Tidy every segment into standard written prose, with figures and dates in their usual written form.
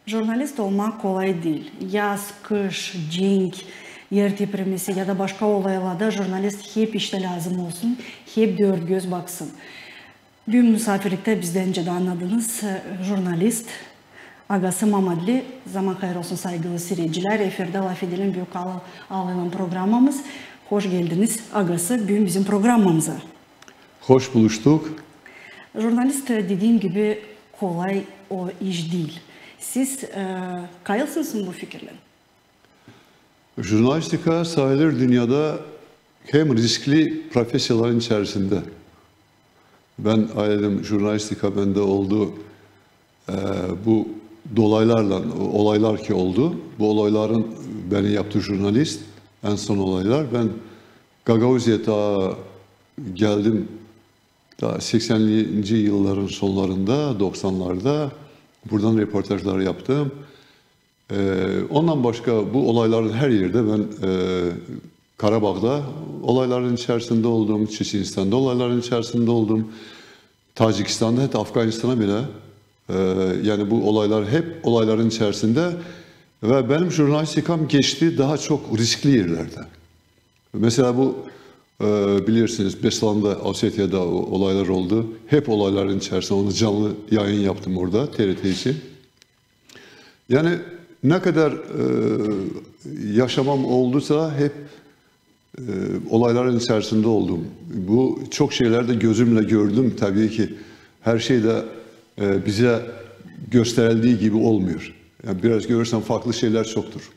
Jurnalist olmak kolay değil. Yaz, kış, cenk, yer depremesi ya da başka olaylarda jurnalist hep işte lazım olsun, hep dört göz baksın. Dün misafirlikte bizden önce de anladınız, jurnalist Agası Mamadli. Zaman hayır olsun saygılı seyirciler. Efirde Laf Edelim Büyük Ağlayan programımız. Hoş geldiniz Agası bugün bizim programımıza. Hoş buluştuk. Jurnalist dediğim gibi kolay o iş değil. Siz kayılsınız bu fikirle? Jurnalistika sayılır dünyada hem riskli profesyonellerin içerisinde. Ben ailem jurnalistika bende oldu. Bu dolaylarla, olaylar ki oldu. Bu olayların beni yaptığı jurnalist. En son olaylar. Ben Gagauzya'ya daha geldim. Daha 80'li yılların sonlarında, 90'larda buradan röportajlar yaptım. Ondan başka bu olayların her yerde ben Karabağ'da olayların içerisinde oldum, Çeçenistan'da olayların içerisinde oldum, Tacikistan'da hatta Afganistan'a bile yani bu olaylar hep olayların içerisinde ve benim jurnalistikam geçti daha çok riskli yerlerde. Mesela bu bilirsiniz Beslan'da, Ossetya'da olaylar oldu. Hep olayların içerisinde onu canlı yayın yaptım orada TRT için. Yani ne kadar yaşamam olduysa hep olayların içerisinde oldum. Bu çok şeyler de gözümle gördüm tabii ki. Her şey de bize gösterildiği gibi olmuyor. Yani biraz görürsen farklı şeyler çoktur.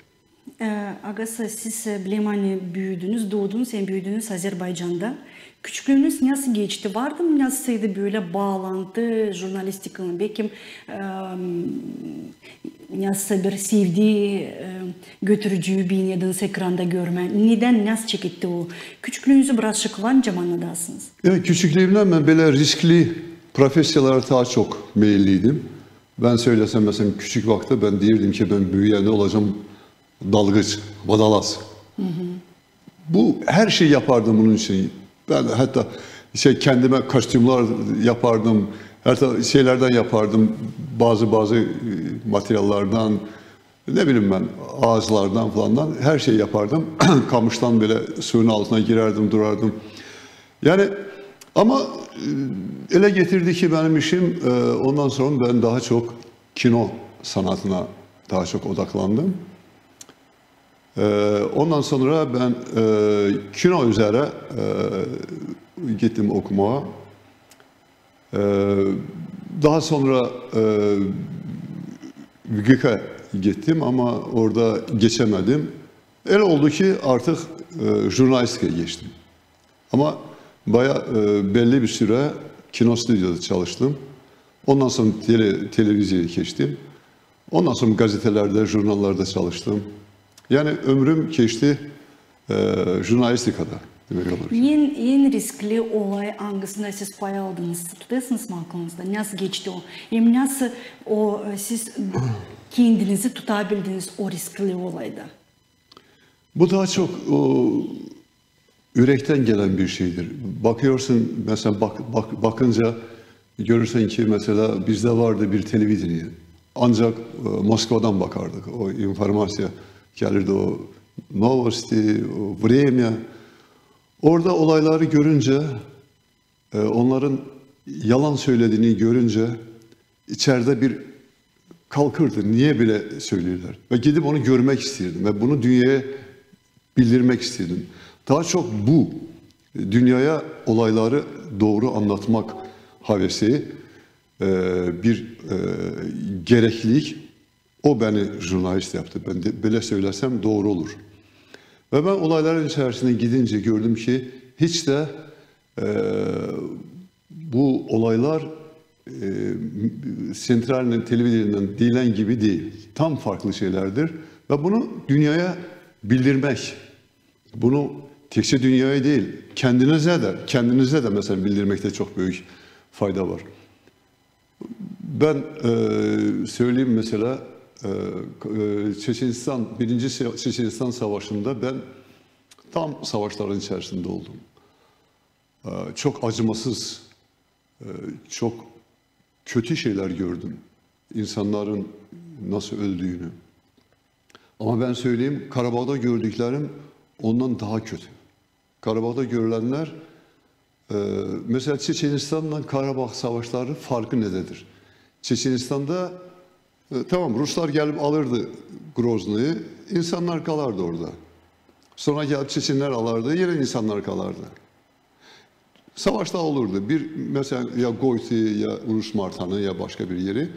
Agası siz bileyim hani büyüdünüz, doğdunuz, sen büyüdünüz Azerbaycan'da. Küçüklüğünüz nasıl geçti? Vardı mı nasıldı böyle bağlantı jurnalistikanın? Belki nasıl bir sevdiği, götürücüyü bir ekranda görme. Neden, nasıl çekitti o? Küçüklüğünüzü biraz şıklanca mı anladasınız? Evet, küçüklüğümden ben böyle riskli profesyonellere daha çok meyilliydim. Ben söylesem mesela küçük vakti ben derdim ki ben büyüyende olacağım dalgıç, vadalas. Bu her şeyi yapardım bunun için. Ben hatta kendime kostümler yapardım. Hatta şeylerden yapardım. Bazı materyallardan, ne bileyim ben, ağaçlardan falandan her şeyi yapardım. Kamıştan böyle suyun altına girerdim, durardım. Yani ama ele getirdi ki benim işim ondan sonra ben daha çok kino sanatına daha çok odaklandım. Ondan sonra ben kino üzere gittim okumaya. Daha sonra VGK'a gittim ama orada geçemedim. Öyle oldu ki artık jurnalistikaya geçtim. Ama bayağı belli bir süre kino stüdyoda çalıştım. Ondan sonra televizyona geçtim. Ondan sonra gazetelerde, jurnallarda çalıştım. Yani ömrüm geçti jurnalistikada. En riskli olay hangisinde siz pay aldınız? Tutasınız mı aklınızda? Nasıl geçti o? Hem nasıl siz kendinizi tutabildiniz o riskli olayda? Bu daha çok yürekten gelen bir şeydir. Bakıyorsun mesela bakınca görürsen ki mesela bizde vardı bir televizyon. Ancak Moskova'dan bakardık. O informasyon gelirdi, o Novosti, o Vremya. Orada olayları görünce, onların yalan söylediğini görünce içeride bir kalkırdı. Niye bile söylüyorlar? Ve gidip onu görmek istedim ve bunu dünyaya bildirmek istedim. Daha çok bu dünyaya olayları doğru anlatmak havesi, bir gereklilik. O beni jurnalist yaptı. Ben de böyle söylersem doğru olur. Ve ben olayların içerisine gidince gördüm ki hiç de bu olaylar Sentral'in televizyonundan dilen gibi değil. Tam farklı şeylerdir. Ve bunu dünyaya bildirmek, bunu tekçe dünyaya değil, kendinize de mesela bildirmekte çok büyük fayda var. Ben söyleyeyim mesela Çeçenistan, Birinci Çeçenistan Savaşı'nda ben tam savaşların içerisinde oldum. Çok acımasız, çok kötü şeyler gördüm. İnsanların nasıl öldüğünü. Ama ben söyleyeyim, Karabağ'da gördüklerim ondan daha kötü. Karabağ'da görülenler, mesela Çeçenistan'la Karabağ savaşları farkı nedir? Çeçenistan'da tamam, Ruslar gelip alırdı Grozny'yi, insanlar kalardı orada. Sonra gelip Çeçenler alırdı, yine insanlar kalardı. Savaşta olurdu. Bir mesela ya Goyti ya Rus Martanı ya başka bir yeri,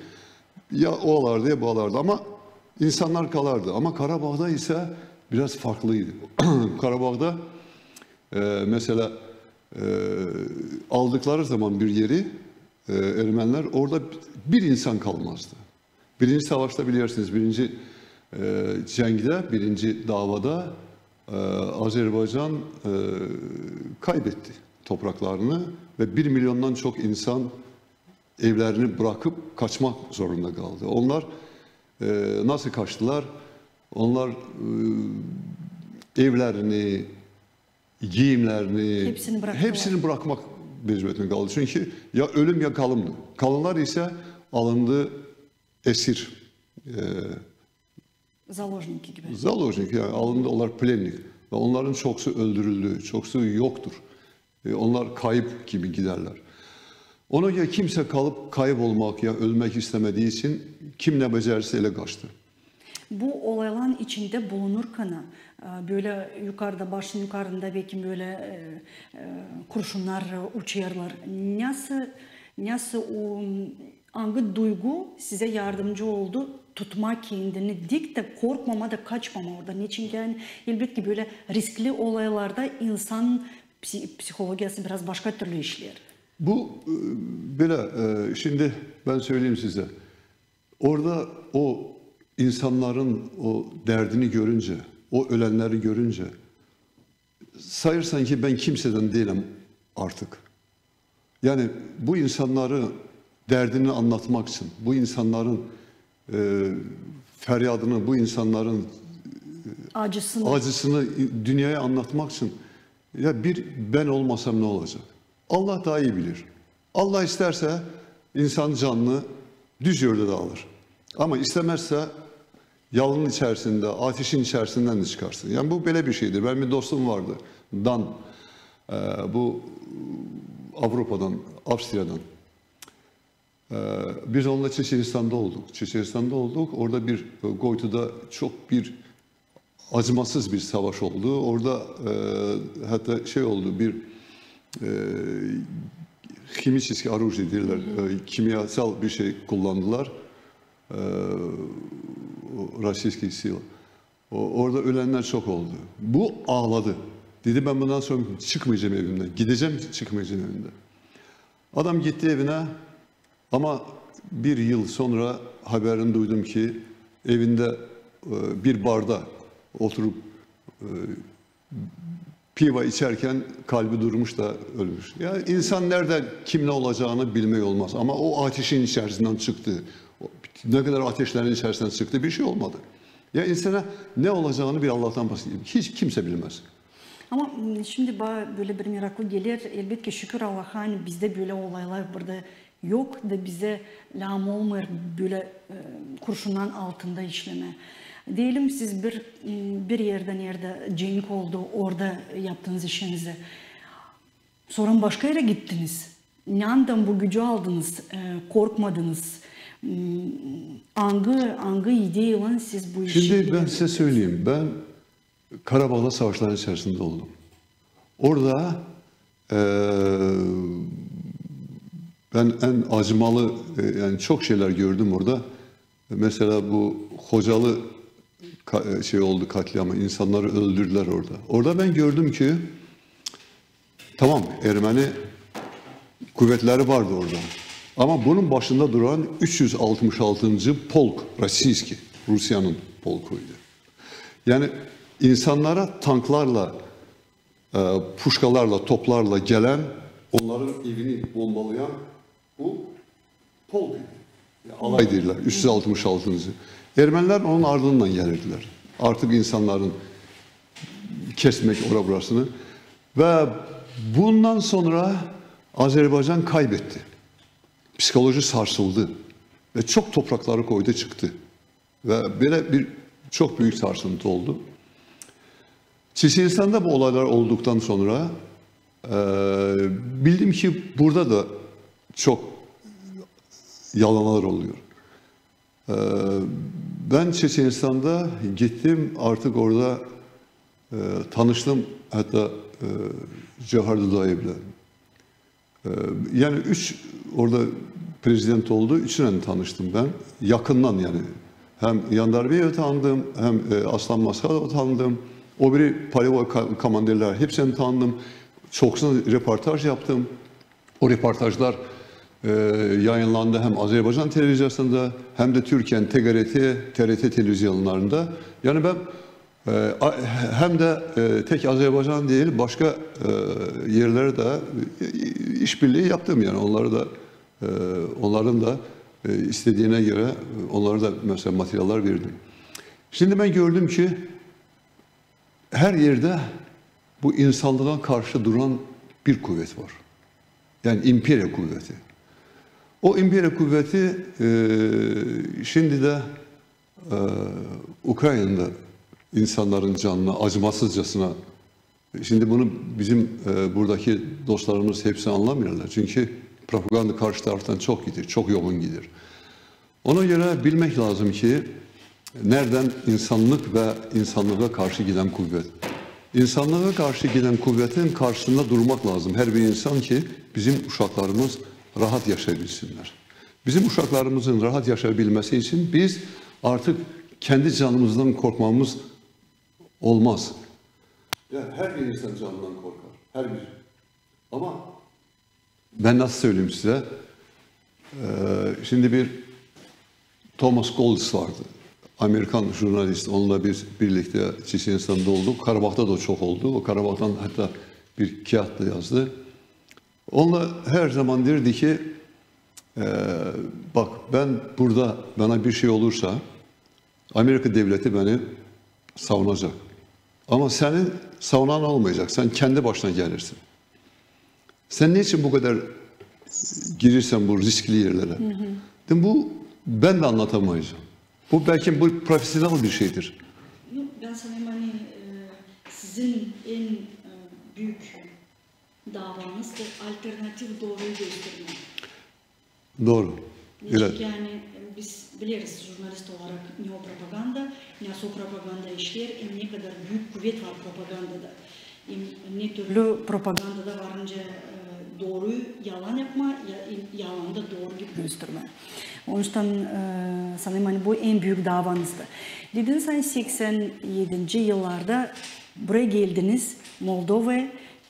ya o alardı ya bu alardı, ama insanlar kalardı. Ama Karabağ'da ise biraz farklıydı. Karabağ'da mesela aldıkları zaman bir yeri Ermeniler, orada bir insan kalmazdı. Birinci savaşta bilirsiniz, birinci cengde, birinci davada Azerbaycan kaybetti topraklarını ve 1 milyondan çok insan evlerini bırakıp kaçmak zorunda kaldı. Onlar nasıl kaçtılar? Onlar evlerini, giyimlerini, hepsini bırakmak mecburiyetinde kaldı. Çünkü ya ölüm ya kalımdı. Kalınlar ise alındı esir. Zaложники gibi. Zaложnik, yani alındı, onlar plennik. Ve onların çoksu öldürüldü, çoksu yoktur. Onlar kayıp gibi giderler. Ona göre kimse kalıp kaybolmak ya ölmek istemediği için kim ne becerirse ele kaçtı. Bu olayların içinde bulunurken böyle yukarıda, başın yukarında belki böyle kurşunlar uçuyorlar. Nasıl o hangi duygu size yardımcı oldu? Tutmak kendini dik de korkmama da kaçmama orada. Niçin yani elbette böyle riskli olaylarda insan psikolojisi biraz başka türlü işler. Bu böyle şimdi ben söyleyeyim size. Orada o insanların o derdini görünce, o ölenleri görünce sayırsan ki ben kimseden değilim artık. Yani bu insanları derdini anlatmak için, bu insanların feryadını, bu insanların acısını dünyaya anlatmak için ya bir ben olmasam ne olacak? Allah daha iyi bilir. Allah isterse insan canını düz yolda da alır. Ama istemezse yalının içerisinde, ateşin içerisinden de çıkarsın. Yani bu böyle bir şeydir. Benim bir dostum vardı. Dan. Bu Avrupa'dan, Avusturya'dan. Biz onunla Çeçenistan'da olduk. Çeçenistan'da olduk. Orada bir Goytu'da çok bir acımasız bir savaş oldu. Orada hatta şey oldu, bir химический оружие derler. Kimyasal bir şey kullandılar. Российский sila. Orada ölenler çok oldu. Bu ağladı. Dedi ben bundan sonra çıkmayacağım evimden. Gideceğim, çıkmayacağım evimden. Adam gitti evine ama bir yıl sonra haberini duydum ki evinde bir barda oturup piva içerken kalbi durmuş da ölmüş. Yani insan nerede kim ne olacağını bilmeyi olmaz. Ama o ateşin içerisinden çıktı. Ne kadar ateşlerin içerisinden çıktı bir şey olmadı. Ya insana ne olacağını bir Allah'tan bahsediyor. Hiç kimse bilmez. Ama şimdi bana böyle bir meraklı gelir. Elbette şükür Allah'a hani bizde böyle olaylar burada yok da bize lağım olmuyor böyle kurşunların altında işleme. Diyelim siz bir yerde cenk oldu, orada yaptığınız işinizi. Sonra başka yere gittiniz. Nereden bu gücü aldınız, korkmadınız? Hangi ideyle siz bu işi... Şimdi ben size söyleyeyim. Ben Karabağ'da savaşların içerisinde oldum. Orada ben en acımalı yani çok şeyler gördüm orada. Mesela bu Hocalı şey oldu, katliamı, insanları öldürdüler orada. Orada ben gördüm ki tamam Ermeni kuvvetleri vardı orada. Ama bunun başında duran 366. Polk, Rusya'nın polkuydu. Yani insanlara tanklarla, puşkalarla, toplarla gelen, onların evini bombalayan bu polk. Alay değiller, 366. Ermeniler onun ardından gelirdiler. Artık insanların kesmek burasını. Ve bundan sonra Azerbaycan kaybetti. Psikoloji sarsıldı. Ve çok toprakları koydu çıktı. Ve böyle bir çok büyük sarsıntı oldu. Çeçenistan'da bu olaylar olduktan sonra bildim ki burada da çok yalanlar oluyor. Ben Çeçenistan'da gittim, artık orada tanıştım, hatta Cevher Dudayev'le. Yani orada prezident oldu, üçüne tanıştım ben. Yakından yani. Hem Yandarbeyevi tanıdım, hem Aslan Maskadov'u tanıdım. O biri Paleva komanderler, hepsini tanıdım. Çoksun röportaj yaptım. O röportajlar yayınlandı hem Azerbaycan televizyonunda hem de Türkiye'nin TRT televizyonlarında. Yani ben hem de tek Azerbaycan değil, başka yerlere de işbirliği yaptım yani. Onların da istediğine göre onlara da mesela materyaller verdim. Şimdi ben gördüm ki her yerde bu insanlığa karşı duran bir kuvvet var. Yani imperya kuvveti. O imperya kuvveti şimdi de Ukrayna'da insanların canına acımasızcasına, şimdi bunu bizim buradaki dostlarımız hepsi anlamıyorlar. Çünkü propaganda karşı taraftan çok gidiyor, çok yoğun gidiyor. Ona göre bilmek lazım ki nereden insanlık ve insanlığa karşı giden kuvvet. İnsanlığa karşı giden kuvvetin karşısında durmak lazım her bir insan ki bizim uşaklarımız rahat yaşayabilsinler. Bizim uşaklarımızın rahat yaşayabilmesi için biz artık kendi canımızdan korkmamız olmaz. Yani her bir insan canından korkar. Her bir. Ama ben nasıl söyleyeyim size? Şimdi bir Thomas Golds vardı. Amerikan jurnalist. Onunla biz birlikte Çeçenistan'da olduk. Karabağ'da da çok oldu. O Karabağ'dan hatta bir kağıt da yazdı. Onunla her zaman derdi ki bak ben burada bana bir şey olursa Amerika devleti beni savunacak. Ama senin savunan olmayacak. Sen kendi başına gelirsin. Sen niçin bu kadar girirsen bu riskli yerlere? Bu ben de anlatamayacağım. Bu belki bu profesyonel bir şeydir. Ben sanırım hani sizin en büyük davanız o alternatif doğruyu göstermek. Doğru. Evet. Yani biz biliriz jurnalist olarak ne o propaganda, nasıl o propaganda işler, ne kadar büyük kuvvet var propagandada. Ne türlü propagandada varınca doğruyu yalan yapma, yalan da doğru gibi gösterme. Onun için sanırım hani bu en büyük davanızdı. Dediniz hani 87. yıllarda buraya geldiniz, Moldova,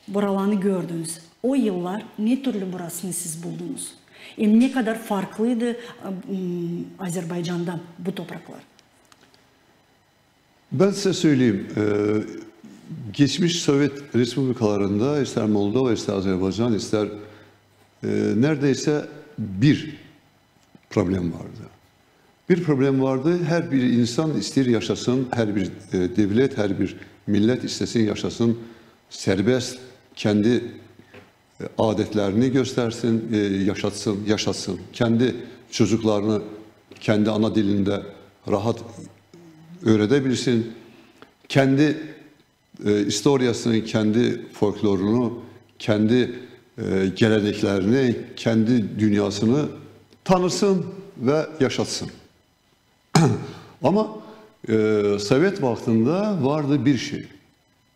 buralarını gördünüz. O yıllar ne türlü burasını siz buldunuz? Ne kadar farklıydı Azerbaycan'dan bu topraklar? Ben size söyleyeyim. Geçmiş Sovyet Respublikalarında ister Moldova, ister Azerbaycan, ister neredeyse bir problem vardı. Bir problem vardı. Her bir insan ister yaşasın, her bir devlet, her bir millet istesin yaşasın, serbest, kendi adetlerini göstersin, yaşatsın. Kendi çocuklarını kendi ana dilinde rahat öğretebilsin. Kendi historiasını, kendi folklorunu, kendi geleneklerini, kendi dünyasını tanısın ve yaşatsın. Ama Sovyet vaktinde vardı bir şey.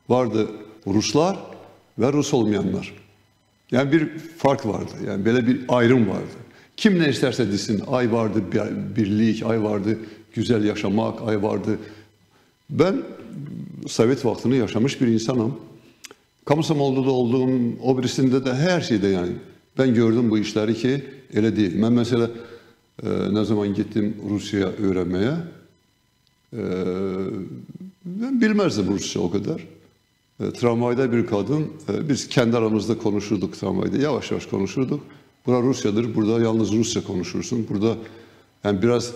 Vardı Ruslar ve Rus olmayanlar. Yani bir fark vardı. Yani böyle bir ayrım vardı. Kim ne isterse desin. Ay vardı birlik, ay vardı güzel yaşamak, ay vardı. Ben Sovyet vaktini yaşamış bir insanım. Komsomol'da olduğum, o birisinde de her şeyde yani. Ben gördüm bu işleri ki öyle değil. Ben mesela ne zaman gittim Rusya'ya öğrenmeye, ben bilmezdim Rusça o kadar. Tramvayda bir kadın, biz kendi aramızda konuşurduk tramvayda, yavaş yavaş konuşurduk. Bura Rusya'dır, burada yalnız Rusça konuşursun. Burada yani biraz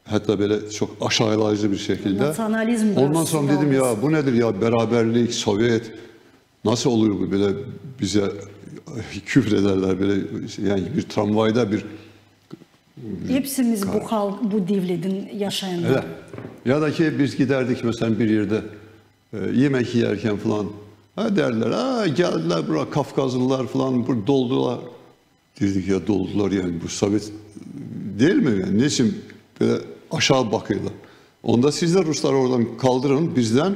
hatta böyle çok aşağılayıcı bir şekilde. Nasyonalizm. Ondan sonra dedim ya bu nedir ya, beraberlik, Sovyet nasıl oluyor bu, böyle bize küfür ederler böyle, yani bir tramvayda bir... Hepsimiz bu devletin yaşayanlar. Evet. Ya da ki biz giderdik mesela bir yerde yemek yerken falan. Ha derler, ha geldiler buraya Kafkazlılar falan, burada doldular. Dedik ya doldular yani bu Sovyet değil mi? Yani niçin böyle aşağı bakıyorlar? Onda siz de Ruslar oradan kaldırın bizden.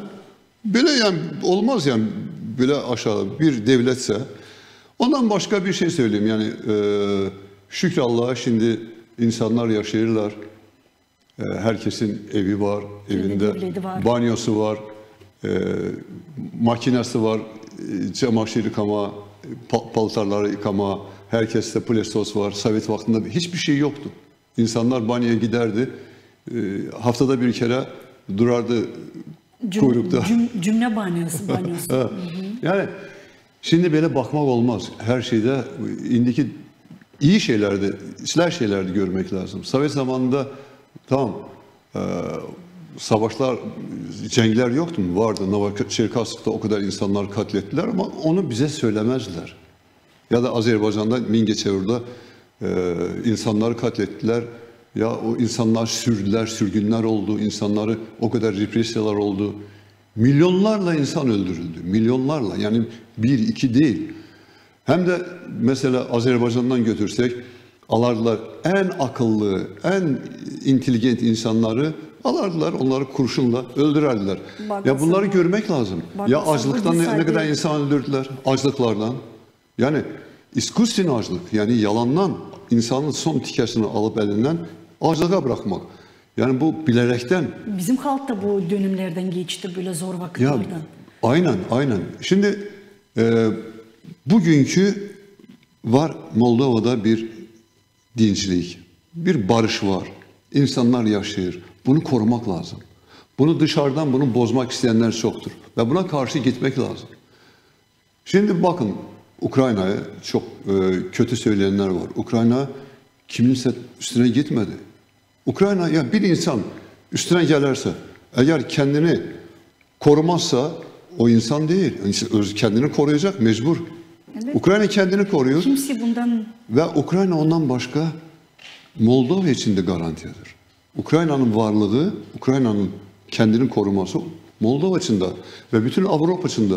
Böyle yani olmaz yani böyle aşağı bir devletse. Ondan başka bir şey söyleyeyim yani şükür Allah'a şimdi insanlar yaşayırlar. Herkesin evi var, evinde banyosu var, makinesi var, çamaşır yıkama, paltarları yıkama, herkeste plastos var. Sovyet vaktinde hiçbir şey yoktu. İnsanlar banyoya giderdi, haftada bir kere durardı kuyrukta. Cümle banyosu. Yani şimdi böyle bakmak olmaz. Her şeyde indiki iyi şeylerde, işler şeylerde görmek lazım. Sovyet zamanında tamam savaşlar, cengler yoktu mu? Vardı. Novosibirsk'ta o kadar insanlar katlettiler ama onu bize söylemezler. Ya da Azerbaycan'da Mingəçevrdə insanları katlettiler. Ya o insanlar sürdüler, sürgünler oldu, insanları o kadar represiyalar oldu. Milyonlarla insan öldürüldü, milyonlarla. Yani bir, iki değil. Hem de mesela Azerbaycan'dan götürsek, alardılar en akıllı, en intelligent insanları alardılar, onları kurşunla öldürerdiler. Ya bunları görmek lazım. Ya açlıktan ne kadar insan öldürdüler, açlıklardan. Yani iskustin açlık, yani yalandan insanın son tikesini alıp elinden açlığa bırakmak. Yani bu bilerekten. Bizim halk da bu dönemlerden geçti böyle zor vakitlerden. Ya, aynen. Şimdi bugünkü var Moldova'da bir dinçlik, bir barış var. İnsanlar yaşıyor. Bunu korumak lazım. Bunu dışarıdan bunu bozmak isteyenler çoktur. Ve buna karşı gitmek lazım. Şimdi bakın Ukrayna'ya çok kötü söyleyenler var. Ukrayna kiminse üstüne gitmedi. Ukrayna ya bir insan üstüne gelirse eğer kendini korumazsa o insan değil. Kendini koruyacak mecbur. Evet. Ukrayna kendini koruyor. Kimse bundan... Ve Ukrayna ondan başka Moldova için de garantidir. Ukrayna'nın varlığı, Ukrayna'nın kendini koruması Moldova için de ve bütün Avrupa için de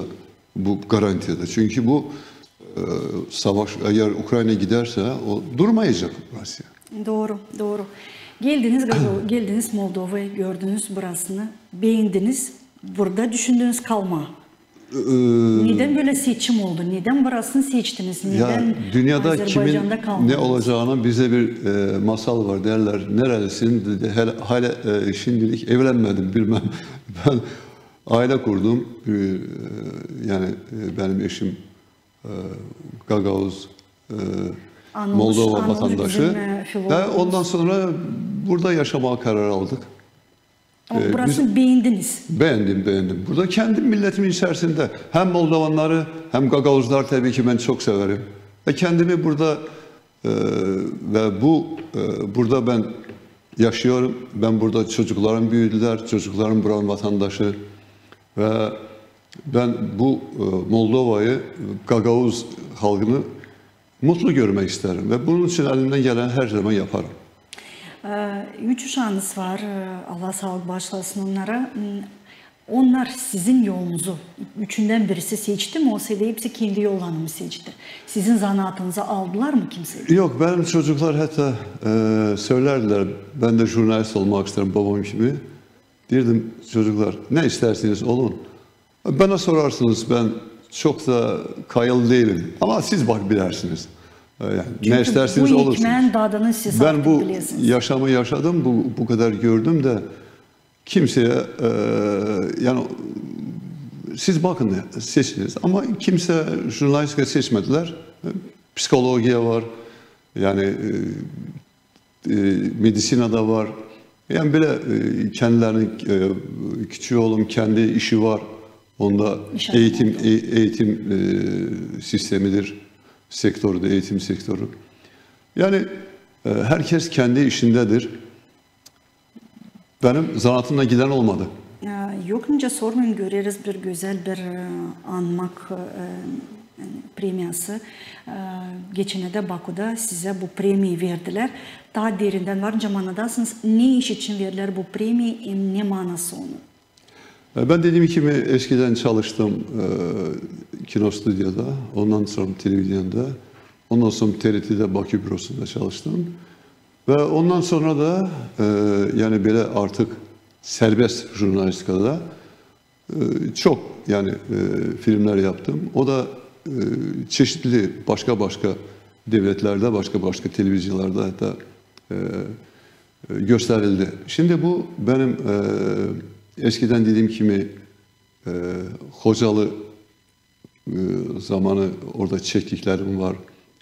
bu garantidir. Çünkü bu savaş eğer Ukrayna giderse o durmayacak Rusya. Doğru. Geldiniz Moldova'yı gördünüz burasını, beğendiniz. Burada düşündüğünüz kalma. Neden böyle seçim oldu? Neden burasını seçtiniz? Neden dünyada Azerbaycan'da kimin kalmadınız? ne olacağını bize bir masal var derler. Nerelisin dedi. Hala şimdilik evlenmedim bilmem. Ben aile kurdum. Yani benim eşim Gagavuz Moldova vatandaşı. Ve ondan sonra burada yaşamaya karar aldık. Ama burasını beğendiniz. Beğendim. Burada kendi milletimin içerisinde hem Moldovanları hem Gagavuzlar tabii ki ben çok severim. Ve kendimi burada ve burada ben yaşıyorum. Ben burada çocuklarım büyüdüler. Çocuklarım buranın vatandaşı. Ve ben bu Moldova'yı, Gagavuz halkını mutlu görmek isterim. Ve bunun için elimden gelen her zaman yaparım. 3 uşağınız var. Allah sağlık başlasın onlara. Onlar sizin yolunuzu, üçünden birisi seçti mi? Olsaydı hepsi kendi yollarını mı seçti? Sizin zanaatınızı aldılar mı kimse? Yok, benim çocuklar hatta söylerdiler. Ben de jurnalist olmak isterim babam gibi. Derdim çocuklar ne isterseniz olun. Bana sorarsınız ben çok da kayalı değilim. Ama siz bak bilirsiniz. Yani ne isterseniz olursunuz. Ben bu yaşamı yaşadım, bu kadar gördüm de kimseye yani siz bakın seçiniz ama kimse jurnalistika seçmediler. Psikolojiye var, yani medisinada var. Yani böyle kendilerinin küçük oğlum kendi işi var. Onda eğitim sistemidir. Sektörü, eğitim sektörü. Yani herkes kendi işindedir. Benim zanaatımla giden olmadı. Yok önce sormayın, göreriz bir güzel bir anmak premiyası. Geçen de Baku'da size bu premiyi verdiler. Daha derinden varınca manadasınız. Ne iş için verdiler bu premiyi, ne manası onun? Ben dediğim gibi eskiden çalıştım kino stüdyoda, ondan sonra televizyonda, ondan sonra TRT'de Bakü bürosunda çalıştım. Ve ondan sonra da yani böyle artık serbest jurnalistikada çok yani filmler yaptım. O da çeşitli başka devletlerde, başka televizyonlarda hatta gösterildi. Şimdi bu benim eskiden dediğim gibi Hocalı zamanı orada çektiklerim var.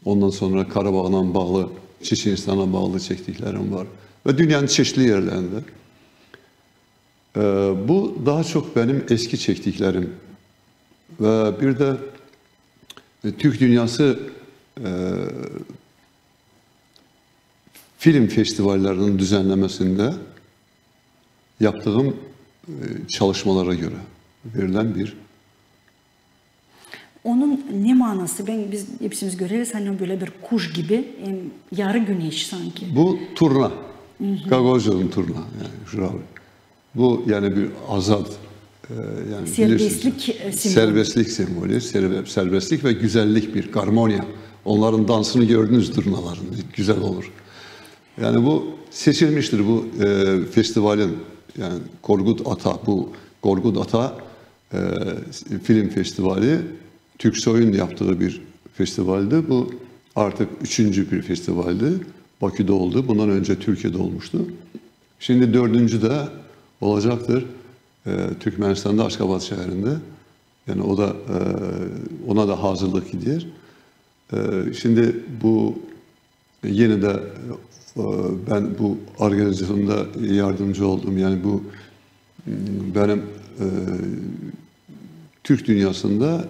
Ondan sonra Karabağ'dan bağlı, Çeçenistan'a bağlı çektiklerim var. Ve dünyanın çeşitli yerlerinde. Bu daha çok benim eski çektiklerim. Ve bir de Türk Dünyası film festivallerinin düzenlemesinde yaptığım çalışmalara göre verilen bir. Onun ne manası? Biz hepimiz göreriz hani böyle bir kuş gibi, yarı güneş sanki. Bu turna. Gagozların turna. Yani şurada. Bu yani bir azad. Yani serbestlik sembolü. Serbestlik sembolü. Serbestlik ve güzellik bir garmonya. Onların dansını gördünüz turnaların. Güzel olur. Yani bu seçilmiştir bu festivalin. Yani Korkut Ata, bu Korkut Ata film festivali Türksoy'un yaptığı bir festivaldi. Bu artık 3. bir festivaldi. Bakü'de oldu. Bundan önce Türkiye'de olmuştu. Şimdi 4. de olacaktır. Türkmenistan'da Aşgabat şehrinde. Yani o da ona da hazırlık gidiyor. Şimdi bu yine de ben bu organizasyonda yardımcı oldum. Yani bu benim Türk dünyasında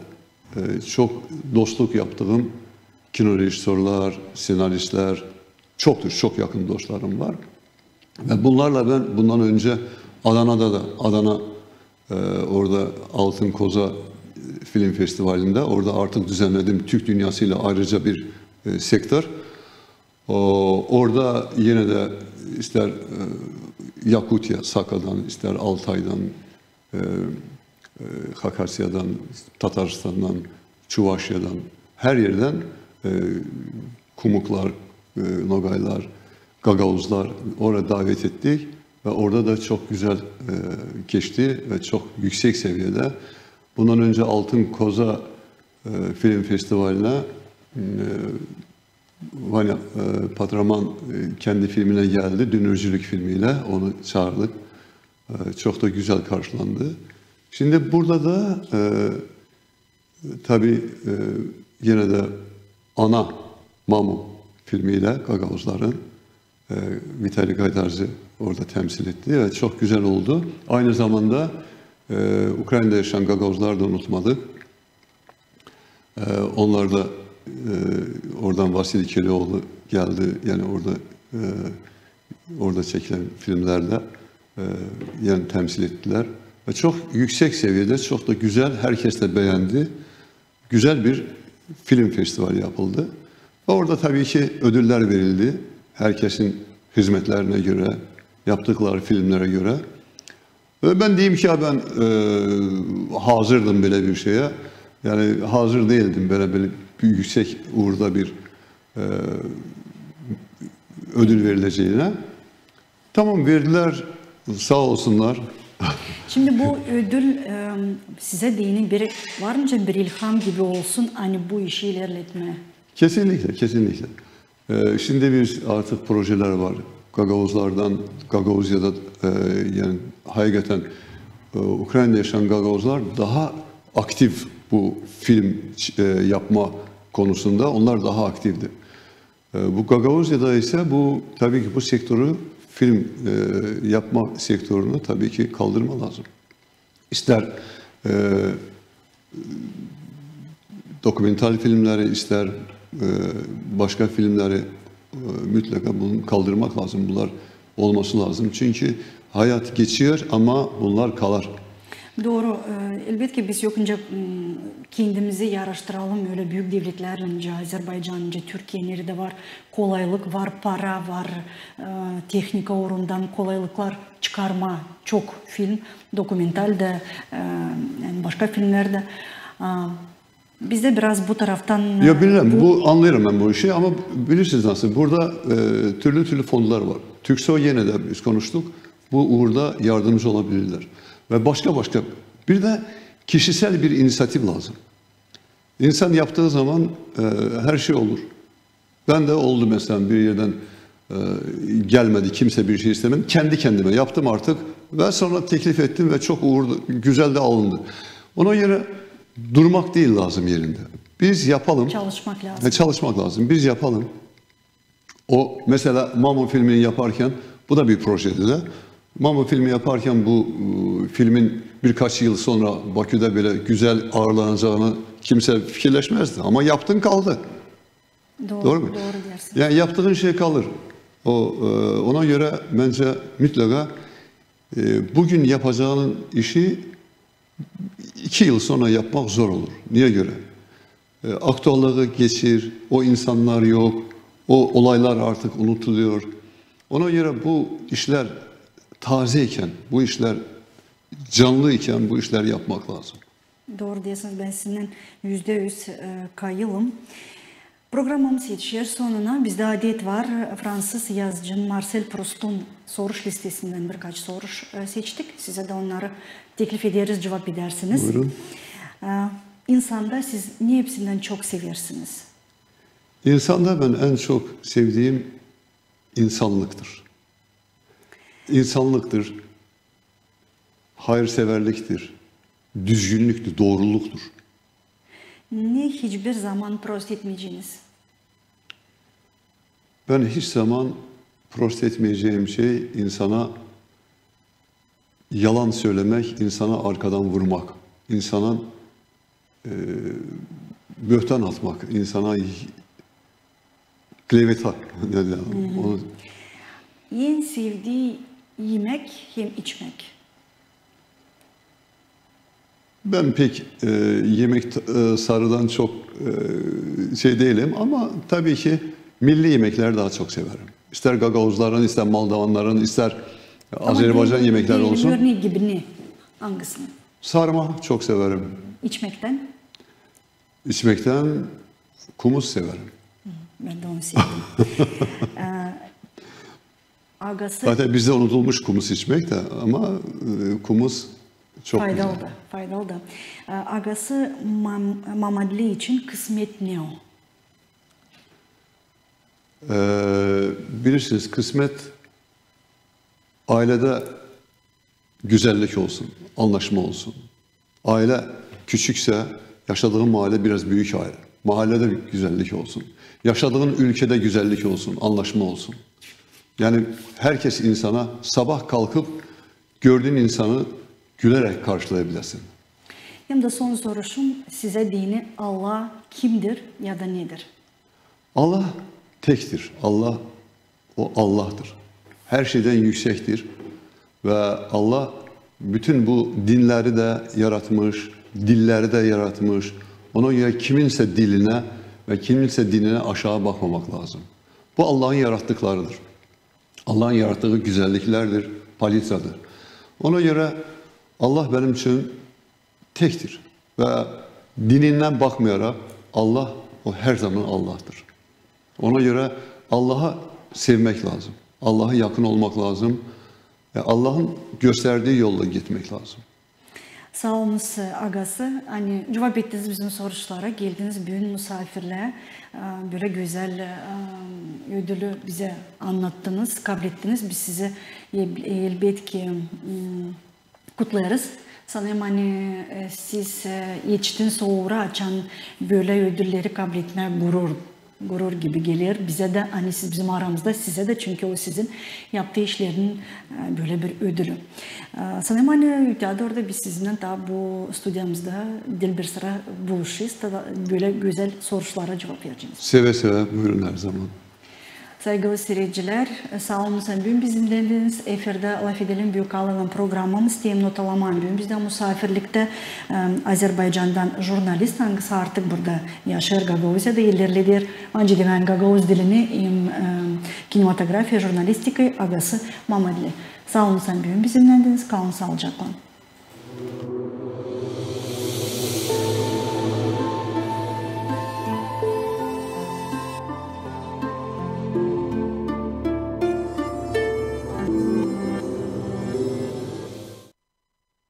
çok dostluk yaptığım kino rejisörler, senaristler çoktur. Çok yakın dostlarım var. Ve bunlarla ben bundan önce Adana orada Altın Koza Film Festivali'nde orada artık düzenledim Türk dünyasıyla ayrıca bir sektör. Orada yine de ister Yakutya, Saka'dan, ister Altay'dan, Hakasya'dan, Tataristan'dan, Çuvaşya'dan, her yerden Kumuklar, Nogaylar, Gagavuzlar oraya davet ettik. Ve orada da çok güzel geçti ve çok yüksek seviyede. Bundan önce Altın Koza Film Festivali'ne Vanya Patraman kendi filmine geldi. Dünürcülük filmiyle onu çağırdık. Çok da güzel karşılandı. Şimdi burada da tabii yine de Ana Mamu filmiyle Gagavuzların Vitali Gaydarzi orada temsil etti ve çok güzel oldu. Aynı zamanda Ukrayna'da yaşayan Gagavuzlar da unutmadık. Onlar da oradan Vasili Kelioğlu geldi. Yani orada çekilen filmlerde yani temsil ettiler. Ve çok yüksek seviyede, çok da güzel, herkes de beğendi. Güzel bir film festivali yapıldı. Orada tabii ki ödüller verildi. Herkesin hizmetlerine göre, yaptıkları filmlere göre. Ve ben diyeyim ki ben hazırdım böyle bir şeye. Yani hazır değildim böyle bir yüksek uğurda bir ödül verileceğine. Tamam verdiler, sağ olsunlar. Şimdi bu ödül size dinin bir var mı bir ilham gibi olsun hani bu işi ilerletme? Kesinlikle, kesinlikle. Şimdi biz artık projeler var. Gagavuzlardan, Gagavuzya'da yani hakikaten Ukrayna'da yaşayan Gagavuzlar daha aktif bu film yapma konusunda. Onlar daha aktifdi. Bu Gagavuzya'da ise bu tabii ki bu sektörü film yapma sektörünü tabii ki kaldırma lazım. İster dokumental filmleri, ister başka filmleri mutlaka bunu kaldırmak lazım. Bunlar olması lazım. Çünkü hayat geçiyor ama bunlar kalır. Doğru. Elbette biz yok önce kendimizi yarıştıralım. Öyle büyük devletler önce Azerbaycan, önce Türkiye nerede var? Kolaylık var, para var, teknika orundan kolaylıklar çıkarma. Çok film, dokumental de, yani başka filmlerde. Bizde biraz bu taraftan... Ya bilirim, bu anlıyorum ben bu işi ama bilirsiniz nasıl, burada türlü fonlar var. Türkcell yine de biz konuştuk, bu uğurda yardımcı olabilirler. Ve başka bir de kişisel bir inisiyatif lazım. İnsan yaptığı zaman her şey olur. Ben de oldu mesela bir yerden gelmedi, kimse bir şey istemedi. Kendi kendime yaptım artık ve sonra teklif ettim ve çok güzel de alındı. Ona göre durmak değil lazım yerinde. Biz yapalım. Çalışmak lazım. Çalışmak lazım. Biz yapalım. O mesela Mamo filmini yaparken, bu da bir projeydi de. Mamo filmi yaparken bu filmin birkaç yıl sonra Bakü'de böyle güzel ağırlanacağını kimse fikirleşmezdi. Ama yaptın kaldı. Doğru mu? Doğru dersin. Yani yaptığın şey kalır. Ona göre bence mutlaka bugün yapacağın işi 2 yıl sonra yapmak zor olur. Niye göre? Aktüelliği geçir, o insanlar yok, o olaylar artık unutuluyor. Ona göre bu işler tazeyken, bu işler canlıyken bu işler yapmak lazım. Doğru diyorsunuz. Ben sizin %100 kayılım. Programımız yetişir sonuna. Bizde adet var. Fransız yazıcı Marcel Proust'un soruş listesinden birkaç soruş seçtik. Size de onları teklif ederiz, cevap edersiniz. Buyurun. İnsanda siz ne hepsinden çok seversiniz? İnsanda ben en çok sevdiğim insanlıktır. İnsanlıktır, hayırseverliktir, düzgünlüktür, doğruluktur. Ne hiçbir zaman prost etmeyeceğiniz? Ben hiç zaman prost etmeyeceğim şey insana yalan söylemek, insana arkadan vurmak, insana böhtan atmak, insana kleveta. Onu... En sevdiği yemek hem içmek? Ben pek yemek sarıdan çok şey değilim ama tabii ki milli yemekler daha çok severim. İster Gagavuzların, ister Moldavanların, ister Azerbaycan yemekler olsun. Örneği gibi ne? Hangisini? Sarma çok severim. İçmekten? İçmekten kumus severim. Ben de onu sevdim. Agası... Zaten bizde unutulmuş kumus içmek de ama kumus çok faydalı güzel. Da, faydalı da. Agası Mamadli için kısmet ne o? Bilirsiniz kısmet ailede güzellik olsun, anlaşma olsun. Aile küçükse yaşadığın mahalle biraz büyük aile. Mahallede bir güzellik olsun. Yaşadığın ülkede güzellik olsun, anlaşma olsun. Yani herkes insana sabah kalkıp gördüğün insanı gülerek karşılayabilirsin. Hem de son soruşum size dini Allah kimdir ya da nedir? Allah tektir. Allah o Allah'tır. Her şeyden yüksektir. Ve Allah bütün bu dinleri de yaratmış, dilleri de yaratmış. Ona göre kiminse diline ve kiminse dinine aşağı bakmamak lazım. Bu Allah'ın yarattıklarıdır. Allah'ın yarattığı güzelliklerdir, palitradır. Ona göre Allah benim için tektir. Ve dininden bakmayarak Allah o her zaman Allah'tır. Ona göre Allah'a sevmek lazım. Allah'a yakın olmak lazım. Allah'ın gösterdiği yolla gitmek lazım. Sağ olunuz agası. Hani cevap ettiniz bizim soruşlara, geldiniz büyük misafirle böyle güzel ödülü bize anlattınız, kabul ettiniz. Biz sizi elbette ki kutlarız. Sanırım hani siz yetiştin sonra açan böyle ödülleri kabul etmek gurur gibi gelir. Bize de hani siz bizim aramızda, size de çünkü o sizin yaptığı işlerin böyle bir ödülü. Sanırım hani orada biz sizinle daha bu stüdyamızda bir sıra buluşuyuz. Böyle güzel sorulara cevap vereceğiz. Seve seve buyurun her zaman. Saygılı seyirciler, sağ olun bugün bizimlendiniz. Efirde Laf Edelim Büyükalın'ın programımız Teyim Notalaman. Bugün bizden misafirlikte Azerbaycan'dan jurnalist, hangisi artık burada yaşar Gagauziya'da ilerleder. Anca demen Gagauz dilini, kinematografiya, jurnalistika agası Mamadli. Sağ olun bugün bizimlendiniz. Kalın sağlıcakla.